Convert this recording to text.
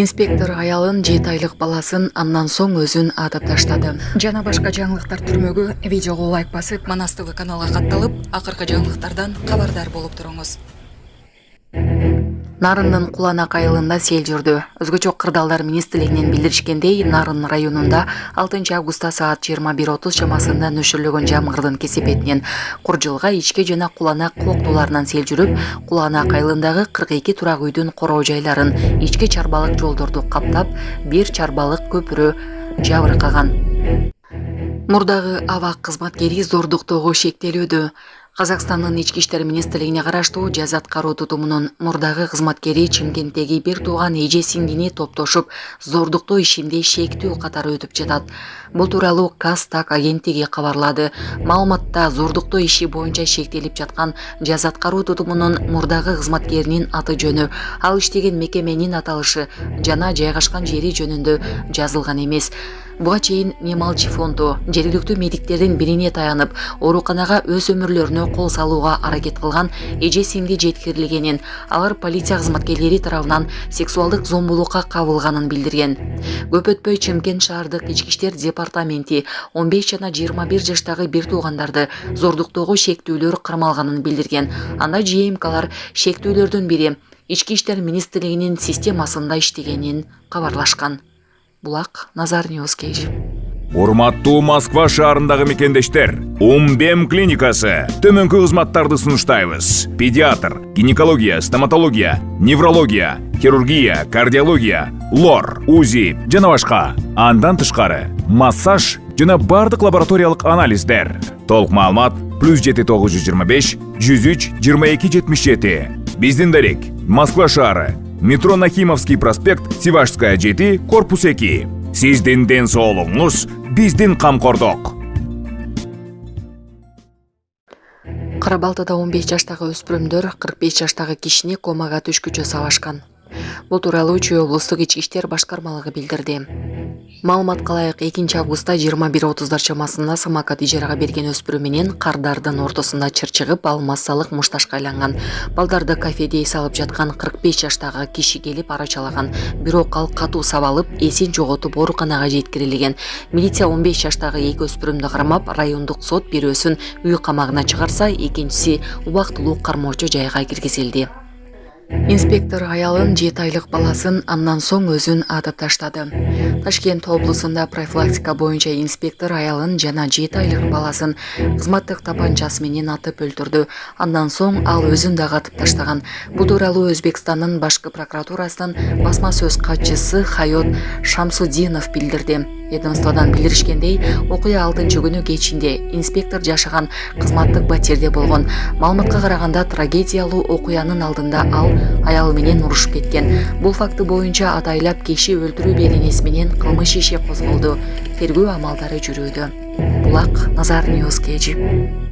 Инспектор аялын 7 айлык баласын андан соң өзүн атып таштады. Жана башка жаңылыктар түрмөгү видеого лайк басып, Манас ТВ каналга катталып, акыркы жаңылыктардан кабардар болуп туруңуз. Нарындын Куланак айылында сел жүрдү. Өзгөчө кырдаалдар министрлигинен билдиришкендей, Нарын районунда 6 августта саат 21:30 чамасында нөшүрлөгөн жамгырдын кесепетинен Куржылга, Ичке жана Куланак клоктууларынан сел жүрүп, Куланак айылындагы 42 турак үйдүн короо жайларын, ички чарбалык жолдорду каптап, бир чарбалык көпүрө жабыркаган. Мурдагы аба кызматкери зордуктоого шектелүүдө. Казакстандын Ички иштер министрлигине караштуу жаза аткаруу тутумунун мурдагы кызматкери Чымкенттеги бир тууган эже сиңдини топтошуп, зордуктоо ишинде шектүү катары өтүп жатат. Бул тууралуу КАС-Так агенттиги кабарлады. Маалыматта зордуктоо иши боюнча шектелип жаткан жаза аткаруу тутумунун мурдагы кызматкеринин аты жөнү, ал иштеген мекеменин аталышы жана жайгашкан жери жөнүндө жазылган эмес. Буга чейин Немалчи фонду жергиликтүү медиктердин бирине таянып, ооруканага өз өмүрлөрүнө кол салууга аракет кылган эже сиңди жеткирилгенин, алар полиция кызматкерлери тарабынан сексуалдык зомбулукка кабылганын билдирген. Көп өтпөй Чымкент шаардык ички иштер департаменти 15 жана 21 жаштагы бир туугандарды зордуктоого шектүүлөр кармалганын билдирген. Анда ЖМКлар шектүүлөрдүн бири Ички иштер министрлигинин системасында иштегенин кабарлашкан. Булак Назар Ньюс Кейж. Урматтуу Москва шаарындагы мекендештер, Умбем клиникасы төмөнкү кызматтарды сунуштайбыз. Педиатр, гинекология, стоматология, неврология, хирургия, кардиология, лор, УЗИ жана башка. Андан тышкары массаж жана бардык лабораториялык анализдер. Толук маалымат +7925 103 22 77. Биздин дарек Москва шаары, метро Нахимовский проспект, Сивашская 7, корпус 2. Сиздин ден соолугуңуз биздин камкордук. Карабалтыда 15 жаштагы өспүрүмдөр 45 жаштагы кишини комага түшкүчө сабашкан. Бул тууралуу Чүй облустук ички иштер башкармалыгы билдирди. Маалыматка ылайык 2 августта 21:30 чамасында самокат ижарага берген өспүрүм менен кардардын ортосунда чырчыгып, ал массалык мушташка айланган. Балдарды кафеде эс алып жаткан 45 жаштагы киши келип арачалаган. Бирок ал катуу сабалып, эсин жоготуп ооруканага жеткирилген. Милиция 15 жаштагы эки өспүрүмдү кармап, райондук сот бирөөсүн үй камагына чыгарса, экинчиси убактылуу кармоочу жайга киргизилди. Инспектор аялын 7 айлык баласын андан соң өзүн атып таштады. Ташкент облусунда профилактика боюнча инспектор аялын жана 7 айлык баласын кызматтык тапанчасы менен атып өлтүрдү. Андан соң ал өзүн дагы атып таштаган. Бул тууралуу Өзбекстандын башкы прокуратурасынын басма сөз катчысы Хайот Шамсудинов билдирди. Ведомстводан билдиришкендей, окуя 6-күнү кечинде инспектор жашаган кызматтык батирде болгон. Маалыматка караганда, трагедиялуу окуянын алдында ал аялы менен урушуп кеткен. Бул факты боюнча атайлап киши өлтүрүү беренеси менен кылмыш иши козголду. Тергөө амалдары жүрүүдө. Булак Назар Ньюс Кейж.